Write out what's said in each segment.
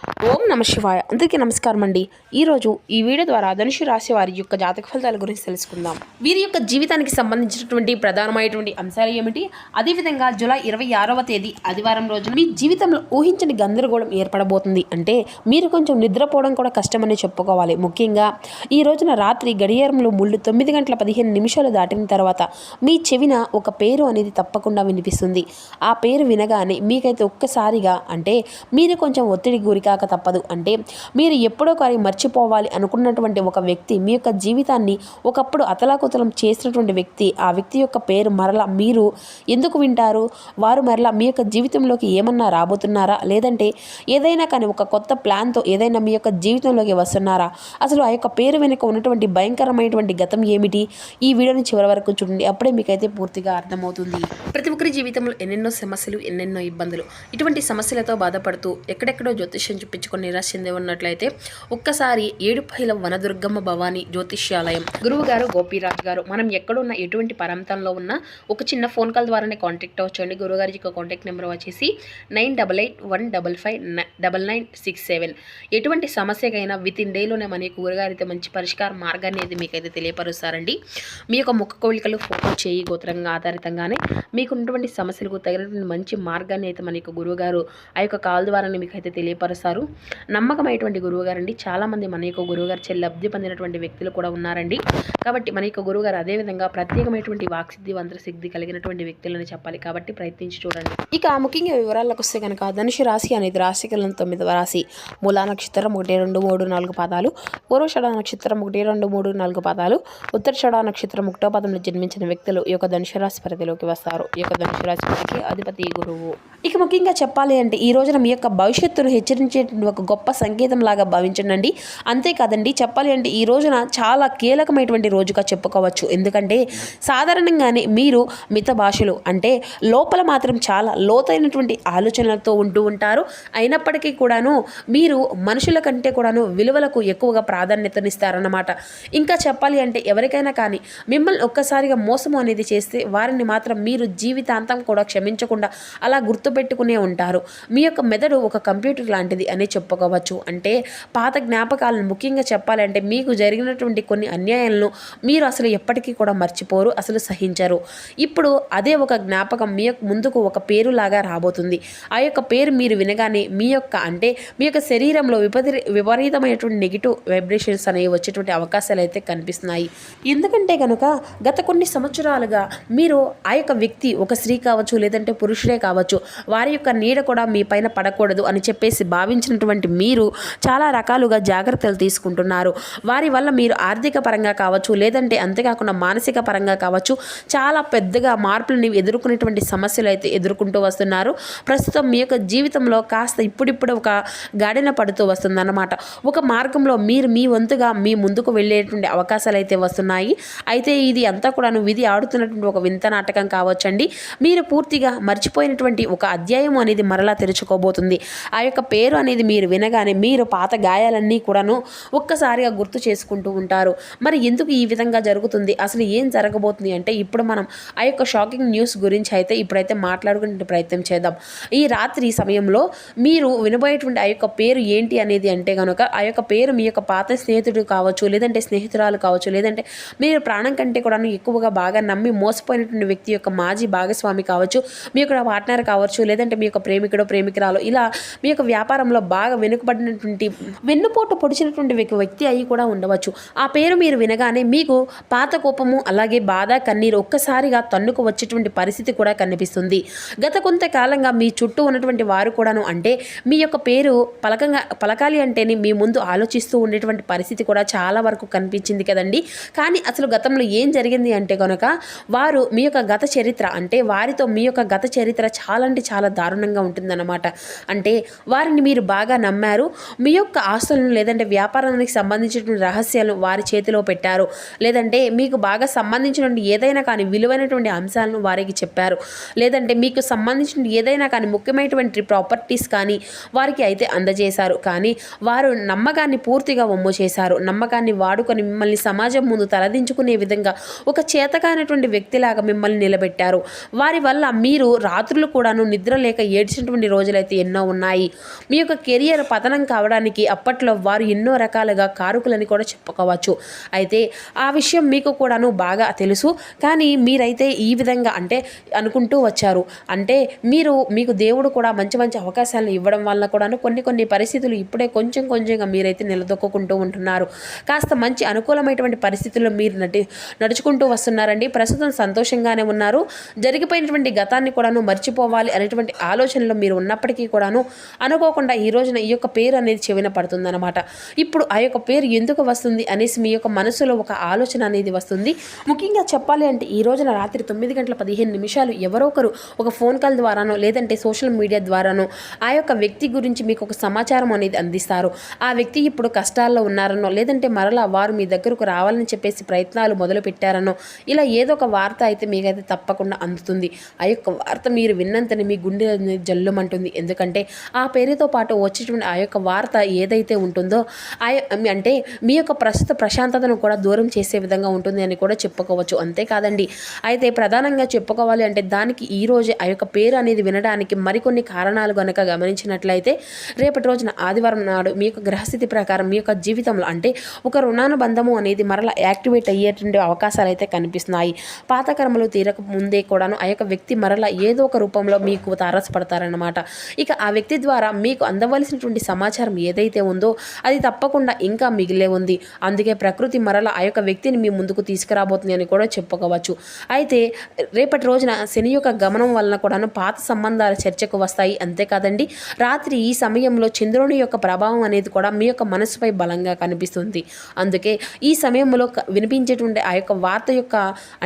ఓం నమ శివాయ. అందరికీ నమస్కారం అండి. ఈరోజు ఈ వీడియో ద్వారా ధనుసు రాశి వారి యొక్క జాతక ఫలితాల గురించి తెలుసుకుందాం. వీరి యొక్క జీవితానికి సంబంధించినటువంటి ప్రధానమైనటువంటి అంశాలు ఏమిటి, అదేవిధంగా జూలై 26వ తేదీ ఆదివారం రోజున మీ జీవితంలో ఊహించని గందరగోళం ఏర్పడబోతుంది. అంటే మీరు కొంచెం నిద్రపోవడం కూడా కష్టమని చెప్పుకోవాలి. ముఖ్యంగా ఈ రోజున రాత్రి గడియారంలో 9:15 దాటిన తర్వాత మీ చెవిన ఒక పేరు అనేది తప్పకుండా వినిపిస్తుంది. ఆ పేరు వినగానే మీకైతే ఒక్కసారిగా అంటే మీరు కొంచెం ఒత్తిడి గురికాక తప్పదు. అంటే మీరు ఎప్పుడో కానీ మర్చిపోవాలి అనుకున్నటువంటి ఒక వ్యక్తి, మీ యొక్క జీవితాన్ని ఒకప్పుడు అతలాకుతలం చేసినటువంటి వ్యక్తి, ఆ వ్యక్తి యొక్క పేరు మరలా మీరు ఎందుకు వింటారు? వారు మరలా మీ యొక్క జీవితంలోకి ఏమన్నా రాబోతున్నారా, లేదంటే ఏదైనా కానీ ఒక కొత్త ప్లాన్తో ఏదైనా మీ యొక్క జీవితంలోకి వస్తున్నారా? అసలు ఆ యొక్క పేరు వెనుక ఉన్నటువంటి భయంకరమైనటువంటి గతం ఏమిటి? ఈ వీడియోని చివరి వరకు చూడండి, అప్పుడే మీకైతే పూర్తిగా అర్థమవుతుంది. ప్రతి ఒక్కరి జీవితంలో ఎన్నెన్నో సమస్యలు, ఎన్నెన్నో ఇబ్బందులు, ఇటువంటి సమస్యలతో బాధపడుతూ ఎక్కడెక్కడో జ్యోతిష్యం చూపించుకొని నిరాశ చెంది ఉన్నట్లయితే ఒక్కసారి ఏడుపైల వనదుర్గమ్మ భవానీ జ్యోతిష్యాలయం గురువుగారు గోపీరాజ్ గారు, మనం ఎక్కడున్న ఎటువంటి ప్రాంతంలో ఉన్నా ఒక చిన్న ఫోన్ కాల్ ద్వారానే కాంటాక్ట్ అవ్వచ్చండి. గురువుగారి యొక్క కాంటాక్ట్ నెంబర్ వచ్చేసి 9881559967. ఎటువంటి సమస్యకైనా విత్ ఇన్ డేలోనే మన గురుగారితో మంచి పరిష్కార మార్గాన్ని అయితే మీకైతే తెలియపరుస్తారండి. మీ యొక్క ముఖ కవళికలు, ఫోటో, చేయి గోత్రంగా ఆధారితంగానే మీకు ఉన్నటువంటి సమస్యలకు తగినటువంటి మంచి మార్గాన్ని అయితే మన యొక్క గురువుగారు ఆ యొక్క కాల్ ద్వారానే మీకైతే తెలియపరుస్తారు. నమ్మకమైనటువంటి గురువుగారండి. చాలామంది మన యొక్క గురువుగారు లబ్ధి పొందినటువంటి వ్యక్తులు కూడా ఉన్నారండి. కాబట్టి మన యొక్క గురువుగారు అదేవిధంగా ప్రత్యేకమైనటువంటి వాక్సిద్ధి, మంత్రసిద్ధి కలిగినటువంటి వ్యక్తులని చెప్పాలి. కాబట్టి ప్రయత్నించి చూడండి. ఇక ముఖ్యంగా వివరాలకు వస్తే కనుక ధనుసు రాశి అనేది రాశికలను 9వ రాశి. మూలా నక్షత్రం 1, 2, 3, 4 పాదాలు, పూర్వషడ నక్షత్రం 1, 2, 3, 4 పాదాలు, ఉత్తరషడ నక్షత్రం 1వ పాదంలో జన్మించిన వ్యక్తులు ఈ యొక్క ధనుసు రాశి పరిధిలోకి వస్తారు. ఈ యొక్క ధనుసు రాశి వారికి అధిపతి గురువు. ఇక ముఖ్యంగా చెప్పాలి అంటే ఈ రోజున మీ యొక్క భవిష్యత్తును హెచ్చరించే ఒక గొప్ప సంకేతం లాగా భావించండి. అంతేకాదండి, చెప్పాలి అంటే ఈ రోజున చాలా కీలకమైనటువంటి రోజుగా చెప్పుకోవచ్చు. ఎందుకంటే సాధారణంగానే మీరు మిత భాషలు అంటే లోపల మాత్రం చాలా లోతైనటువంటి ఆలోచనలతో ఉంటూ ఉంటారు. అయినప్పటికీ కూడాను మీరు మనుషుల కంటే కూడాను విలువలకు ఎక్కువగా ప్రాధాన్యతనిస్తారన్నమాట. ఇంకా చెప్పాలి అంటే ఎవరికైనా కానీ మిమ్మల్ని ఒక్కసారిగా మోసము అనేది చేస్తే వారిని మాత్రం మీరు జీవితాంతం కూడా క్షమించకుండా అలా గుర్తుపెట్టుకునే ఉంటారు. మీ యొక్క మెదడు ఒక కంప్యూటర్ లాంటిది అనే చెప్పుకోవచ్చు. అంటే పాత జ్ఞాపకాలను, ముఖ్యంగా చెప్పాలంటే మీకు జరిగినటువంటి కొన్ని అన్యాయాలను మీరు అసలు ఎప్పటికీ కూడా మర్చిపోరు, అసలు సహించరు. ఇప్పుడు అదే ఒక జ్ఞాపకం మీ యొక్క ముందుకు ఒక పేరులాగా రాబోతుంది. ఆ యొక్క పేరు మీరు వినగానే మీ యొక్క శరీరంలో విపరీతమైనటువంటి నెగిటివ్ వైబ్రేషన్స్ అనేవి వచ్చేటువంటి అవకాశాలు అయితే కనిపిస్తున్నాయి. ఎందుకంటే కనుక గత కొన్ని సంవత్సరాలుగా మీరు ఆ యొక్క వ్యక్తి ఒక స్త్రీ కావచ్చు, లేదంటే పురుషుడే కావచ్చు, వారి యొక్క నీడ కూడా మీ పైన పడకూడదు అని చెప్పేసి భావించినటువంటి మీరు చాలా రకాలుగా జాగ్రత్తలు తీసుకుంటున్నారు. వారి వల్ల మీరు ఆర్థిక పరంగా కావచ్చు, లేదంటే అంతేకాకుండా మానసిక పరంగా కావచ్చు, చాలా పెద్దగా మార్పులను ఎదుర్కొనేటువంటి సమస్యలు అయితే ఎదుర్కొంటూ వస్తున్నారు. ప్రస్తుతం మీ యొక్క జీవితంలో కాస్త ఇప్పుడిప్పుడు ఒక గాడిన పడుతూ వస్తుందన్నమాట. ఒక మార్గంలో మీరు మీ వంతుగా మీ ముందుకు వెళ్ళేటువంటి అవకాశాలు అయితే వస్తున్నాయి. అయితే ఇది అంతా కూడాను విధి ఆడుతున్నటువంటి ఒక వింత నాటకం కావచ్చండి. మీరు పూర్తిగా మర్చిపోయినటువంటి ఒక అధ్యాయం అనేది మరలా తెరుచుకోబోతుంది. ఆ యొక్క పేరు అనేది మీరు వినగానే మీరు పాత గాయాలన్నీ కూడాను ఒక్కసారిగా గుర్తు చేసుకుంటూ ఉంటారు. మరి ఎందుకు ఈ విధంగా జరుగుతుంది, అసలు ఏం జరగబోతుంది అంటే ఇప్పుడు మనం ఆ యొక్క షాకింగ్ న్యూస్ గురించి అయితే ఇప్పుడైతే మాట్లాడుకునే ప్రయత్నం చేద్దాం. ఈ రాత్రి సమయంలో మీరు వినబోయేటువంటి ఆ యొక్క పేరు ఏంటి అనేది అంటే కనుక ఆ యొక్క పేరు మీ యొక్క పాత స్నేహితుడు కావచ్చు, లేదంటే స్నేహితురాలు కావచ్చు, లేదంటే మీరు ప్రాణం కంటే కూడా ఎక్కువగా బాగా నమ్మి మోసపోయినటువంటి వ్యక్తి యొక్క మాజీ భాగస్వామి కావచ్చు, మీ యొక్క పార్ట్నర్ కావచ్చు, లేదంటే మీ యొక్క ప్రేమికుడు, ప్రేమికురాలు, ఇలా మీ యొక్క వ్యాపారంలో బాగా వెన్నుపోటు పొడిచినటువంటి వ్యక్తి అయి కూడా ఉండవచ్చు. ఆ పేరు మీరు వినగానే మీకు పాత కోపము, అలాగే బాధ, కన్నీరు ఒక్కసారిగా తన్నుకు వచ్చేటువంటి పరిస్థితి కూడా కనిపిస్తుంది. గత కొంతకాలంగా మీ చుట్టూ ఉన్నటువంటి వారు కూడాను అంటే మీ యొక్క పేరు పలకాలి అంటేనే మీ ముందు ఆలోచిస్తూ ఉండేటువంటి పరిస్థితి కూడా చాలా వరకు కనిపించింది కదండి. కానీ అసలు గతంలో ఏం జరిగింది అంటే కనుక వారు మీ యొక్క గత చరిత్ర అంటే వారితో మీ యొక్క గత చరిత్ర చాలా అంటే చాలా దారుణంగా ఉంటుందన్నమాట. అంటే వారిని మీరు బాగా నమ్మారు, మీ యొక్క ఆస్తులను లేదంటే వ్యాపారానికి సంబంధించినటువంటి రహస్యాలను వారి చేతిలో పెట్టారు, లేదంటే మీకు బాగా సంబంధించినటువంటి ఏదైనా కానీ విలువైనటువంటి అంశాలను వారికి చెప్పారు, లేదంటే మీకు సంబంధించిన ఏదైనా కానీ ముఖ్యమైనటువంటి ప్రాపర్టీస్ కానీ వారికి అయితే అందజేశారు. కానీ వారు నమ్మకాన్ని పూర్తిగా వమ్ము చేశారు. నమ్మకాన్ని వాడుకొని మిమ్మల్ని సమాజం ముందు తలదించుకునే విధంగా ఒక చేతకానటువంటి వ్యక్తిలాగా మిమ్మల్ని నిలబెట్టారు. వారి వల్ల మీరు రాత్రులు కూడాను నిద్ర లేక ఏడ్చినటువంటి రోజులైతే ఎన్నో ఉన్నాయి. మీ యొక్క కెరియర్ పతనం కావడానికి అప్పట్లో వారు ఎన్నో రకాలుగా కారకులని కూడా చెప్పుకోవచ్చు. అయితే ఆ విషయం మీకు కూడాను బాగా తెలుసు. కానీ మీరైతే ఈ విధంగా అంటే అనుకుంటూ వచ్చారు. అంటే మీకు దేవుడు కూడా మంచి మంచి అవకాశాలను ఇవ్వడం వల్ల కూడాను కొన్ని పరిస్థితులు ఇప్పుడే కొంచెంగా మీరైతే నిలదొక్కుంటూ ఉంటున్నారు. కాస్త మంచి అనుకూలమైనటువంటి పరిస్థితుల్లో మీరు నడుచుకుంటూ వస్తున్నారండి. ప్రస్తుతం సంతోషంగానే ఉన్నారు. జరిగిపోయినటువంటి గతాన్ని కూడాను మర్చిపోవాలి అనేటువంటి ఆలోచనలో మీరు ఉన్నప్పటికీ కూడాను అనుకోకుండా ఈ రోజున ఈ యొక్క పేరు అనేది చెవిన పడుతుందన్నమాట. ఇప్పుడు ఆ యొక్క పేరు ఎందుకు వస్తుంది అనేసి మీ యొక్క మనసులో ఒక ఆలోచన అనేది వస్తుంది. ముఖ్యంగా చెప్పాలి అంటే ఈ రోజున రాత్రి 9:15 ఎవరో ఒకరు ఒక ఫోన్ కాల్ ద్వారానో లేదంటే సోషల్ మీడియా ద్వారానో ఆ యొక్క వ్యక్తి గురించి మీకు ఒక సమాచారం అనేది అందిస్తారు. ఆ వ్యక్తి ఇప్పుడు కష్టాల్లో ఉన్నారనో లేదంటే మరలా వారు మీ దగ్గరకు రావాలని చెప్పేసి ప్రయత్నాలు మొదలు పెట్టారనో ఇలా ఏదో ఒక వార్త అయితే మీకైతే తప్పకుండా అందుతుంది. ఆ యొక్క వార్త మీరు విన్నంతనే మీ గుండె జల్లుమంటుంది. ఎందుకంటే ఆ పేరుతో పాటు వచ్చేటువంటి ఆ యొక్క వార్త ఏదైతే ఉంటుందో అంటే మీ యొక్క ప్రస్తుత ప్రశాంతతను కూడా దూరం చేసే విధంగా ఉంటుంది అని కూడా చెప్పుకోవచ్చు. అంతేకాదండి, అయితే ప్రధానంగా చెప్పుకోవాలి అంటే దానికి ఈ రోజే ఆ యొక్క పేరు అనేది వినడానికి మరికొన్ని కారణాలు కనుక గమనించినట్లయితే రేపటి రోజున ఆదివారం నాడు మీ యొక్క గ్రహస్థితి ప్రకారం మీ యొక్క జీవితంలో అంటే ఒక రుణానుబంధము అనేది మరలా యాక్టివేట్ అయ్యేటువంటి అవకాశాలు అయితే కనిపిస్తున్నాయి. పాత కర్మలు తీరక ముందే కూడాను ఆ యొక్క వ్యక్తి మరలా ఏదో ఒక రూపంలో మీకు తారసపడతారన్నమాట. ఇక ఆ వ్యక్తి ద్వారా మీకు అందవలసినటువంటి సమాచారం ఏదైతే ఉందో అది తప్పకుండా ఇంకా మిగిలే ఉంది. అందుకే ప్రకృతి మరలా ఆ యొక్క వ్యక్తిని మీ ముందుకు తీసుకురాబోతుంది అని కూడా చెప్పుకోవచ్చు. అయితే రేపటి రోజున శని యొక్క గమనం వలన కూడాను పాత సంబంధాలు చర్చకు వస్తాయి. అంతేకాదండి, రాత్రి ఈ సమయంలో చంద్రుని యొక్క ప్రభావం అనేది కూడా మీ యొక్క మనసుపై బలంగా కనిపిస్తుంది. అందుకే ఈ సమయంలో వినిపించేటువంటి ఆ యొక్క వార్త యొక్క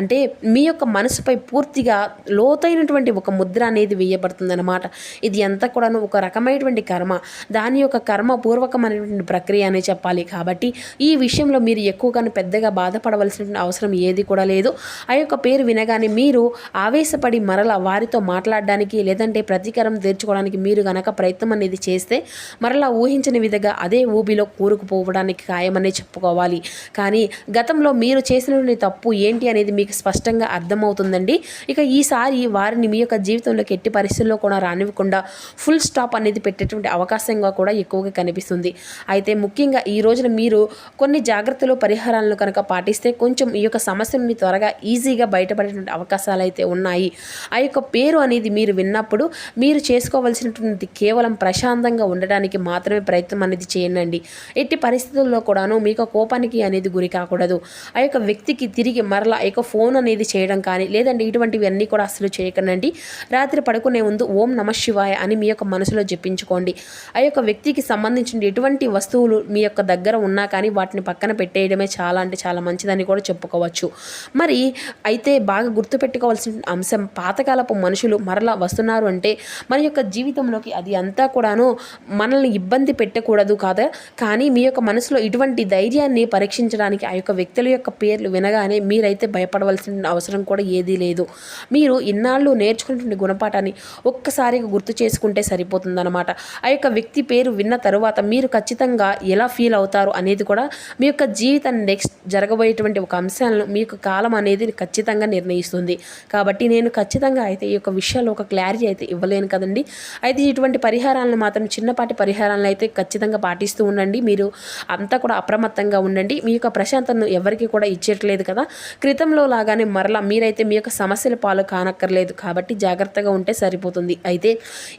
అంటే మీ యొక్క మనసుపై పూర్తిగా లోతైనటువంటి ఒక ముద్ర అనేది వేయబడుతుంది అన్నమాట. ఇది అంతా కూడాను ఒక రకమైనటువంటి కర్మ, దాని యొక్క కర్మ పూర్వకమైనటువంటి ప్రక్రియ అనే చెప్పాలి. కాబట్టి ఈ విషయంలో మీరు ఎక్కువగానే పెద్దగా బాధపడవలసిన అవసరం ఏది కూడా లేదు. ఆ యొక్క పేరు వినగానే మీరు ఆవేశపడి మరలా వారితో మాట్లాడడానికి లేదంటే ప్రతీకారం తీర్చుకోవడానికి మీరు గనక ప్రయత్నం అనేది చేస్తే మరలా ఊహించని విధంగా అదే ఊబిలో కూరుకుపోవడానికి ఖాయమనే చెప్పుకోవాలి. కానీ గతంలో మీరు చేసినటువంటి తప్పు ఏంటి అనేది మీకు స్పష్టంగా అర్థమవుతుందండి. ఇక ఈసారి వారిని మీ యొక్క జీవితంలోకి ఎట్టి పరిస్థితుల్లో కూడా రానివ్వకుండా ఫుల్ స్టాప్ అనేది పెట్టేటువంటి అవకాశంగా కూడా ఎక్కువగా కనిపిస్తుంది. అయితే ముఖ్యంగా ఈ రోజున మీరు కొన్ని జాగ్రత్తలు పరిహారాలను కనుక పాటిస్తే కొంచెం ఈ యొక్క సమస్య నుండి త్వరగా ఈజీగా బయటపడేటువంటి అవకాశాలు అయితే ఉన్నాయి. ఆ యొక్క పేరు అనేది మీరు విన్నప్పుడు మీరు చేసుకోవాల్సినటువంటి కేవలం ప్రశాంతంగా ఉండడానికి మాత్రమే ప్రయత్నం అనేది చేయండి. ఎట్టి పరిస్థితుల్లో కూడాను మీకు కోపానికి అనేది గురి కాకూడదు. ఆ యొక్క వ్యక్తికి తిరిగి మరలా ఆ యొక్క ఫోన్ అనేది చేయడం కానీ లేదంటే ఇటువంటివి అన్నీ కూడా అసలు చేయకండి. రాత్రి పడుకునే ముందు ఓం నమః శివాయ అని మీ యొక్క మనసులో జపించుకోండి. ఆ యొక్క వ్యక్తికి సంబంధించిన ఎటువంటి వస్తువులు మీ యొక్క దగ్గర ఉన్నా కానీ వాటిని పక్కన పెట్టేయడమే చాలా అంటే చాలా మంచిదని కూడా చెప్పుకోవచ్చు. మరి అయితే బాగా గుర్తుపెట్టుకోవాల్సిన అంశం, పాతకాలపు మనుషులు మరలా వస్తున్నారు అంటే మన యొక్క జీవితంలోకి అది అంతా కూడాను మనల్ని ఇబ్బంది పెట్టకూడదు కదా. కానీ మీ యొక్క మనసులో ఇటువంటి ధైర్యాన్ని పరీక్షించడానికి ఆ యొక్క వ్యక్తుల యొక్క పేర్లు వినగానే మీరైతే భయపడవలసిన అవసరం కూడా ఏదీ లేదు. మీరు ఇన్నాళ్ళు నేర్చుకున్నటువంటి గుణపాఠాన్ని ఒక్కసారిగా గుర్తు చేసుకుంటే సరిపోతుందన్నమాట. ఆ యొక్క వ్యక్తి పేరు విన్న తరువాత మీరు ఖచ్చితంగా ఎలా ఫీల్ అవుతారు అనేది కూడా మీ యొక్క జీవితాన్ని నెక్స్ట్ జరగబోయేటువంటి ఒక అంశాలను మీ యొక్క కాలం అనేది ఖచ్చితంగా నిర్ణయిస్తుంది. కాబట్టి నేను ఖచ్చితంగా అయితే ఈ యొక్క విషయాల్లో ఒక క్లారిటీ అయితే ఇవ్వలేను కదండి. అయితే ఇటువంటి పరిహారాలను మాత్రం చిన్నపాటి పరిహారాలను అయితే ఖచ్చితంగా పాటిస్తూ ఉండండి. మీరు అంతా కూడా అప్రమత్తంగా ఉండండి. మీ యొక్క ప్రశాంతతను ఎవరికి కూడా ఇచ్చేట్లేదు కదా. క్రితంలో లాగానే మరలా మీరైతే మీ యొక్క సమస్యల పాలు కానక్కర్లేదు. కాబట్టి జాగ్రత్తగా ఉంటే సరిపోతుంది. అయితే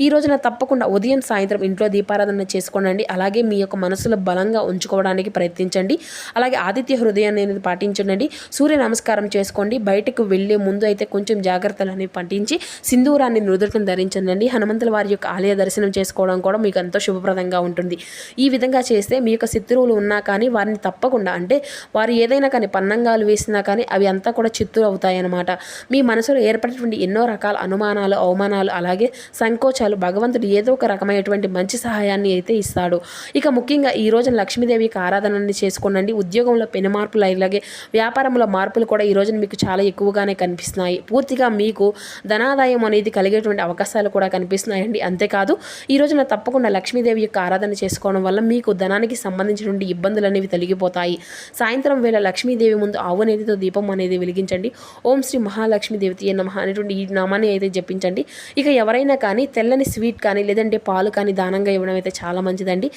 ఈ రోజున తప్పకుండా ఉదయం సాయంత్రం ఇంట్లో దీపారాధన చేసుకోండి. అలాగే మీ యొక్క మనసులో బలంగా ఉంచుకోవడానికి ప్రయత్నించండి. అలాగే ఆదిత్య హృదయాన్ని అనేది పాటించండి. సూర్య నమస్కారం చేసుకోండి. బయటకు వెళ్ళే ముందు అయితే కొంచెం జాగ్రత్తలు అనేవి పాటించి సింధూరాన్ని నుదుటను ధరించండి. హనుమంతుల వారి యొక్క ఆలయ దర్శనం చేసుకోవడం కూడా మీకు ఎంతో శుభప్రదంగా ఉంటుంది. ఈ విధంగా చేస్తే మీ యొక్క శత్రువులు ఉన్నా కానీ వారిని తప్పకుండా అంటే వారు ఏదైనా కానీ పన్నంగాలు వేసినా కానీ అవి అంతా కూడా చిత్తు అవుతాయన్నమాట. మీ మనసులో ఏర్పడేటువంటి ఎన్నో రకాల అనుమానాలు, అవమానాలు, అలాగే సంకోచాలు భగవంతుడు ఏదో ఒక రకమైనటువంటి మంచి సహాయాన్ని అయితే ఇస్తాడు. ఇక ముఖ్యంగా ఈ రోజున లక్ష్మీదేవికి ఆరాధనని చేసుకోండి. ఉద్యోగంలో పెను మార్పులు, అలాగే వ్యాపారంలో మార్పులు కూడా ఈ రోజున మీకు చాలా ఎక్కువగానే కనిపిస్తున్నాయి. పూర్తిగా మీకు ధనాదాయం అనేది కలిగేటువంటి అవకాశాలు కూడా కనిపిస్తున్నాయండి. అంతేకాదు ఈ రోజున తప్పకుండా లక్ష్మీదేవి యొక్క ఆరాధన చేసుకోవడం వల్ల మీకు ధనానికి సంబంధించినటువంటి ఇబ్బందులు అనేవి తొలగిపోతాయి. సాయంత్రం వేళ లక్ష్మీదేవి ముందు ఆవు నేతితో దీపం అనేది వెలిగించండి. ఓం శ్రీ మహాలక్ష్మీదేవితే నమః అనేటువంటి ఈ నామాన్ని అయితే జపించండి. ఇక ఎవరైనా కానీ తెల్లని స్వీట్ కానీ లేదంటే పాలు కానీ దానం దానంగా ఇవ్వడం అయితే చాలా మంచిదండి.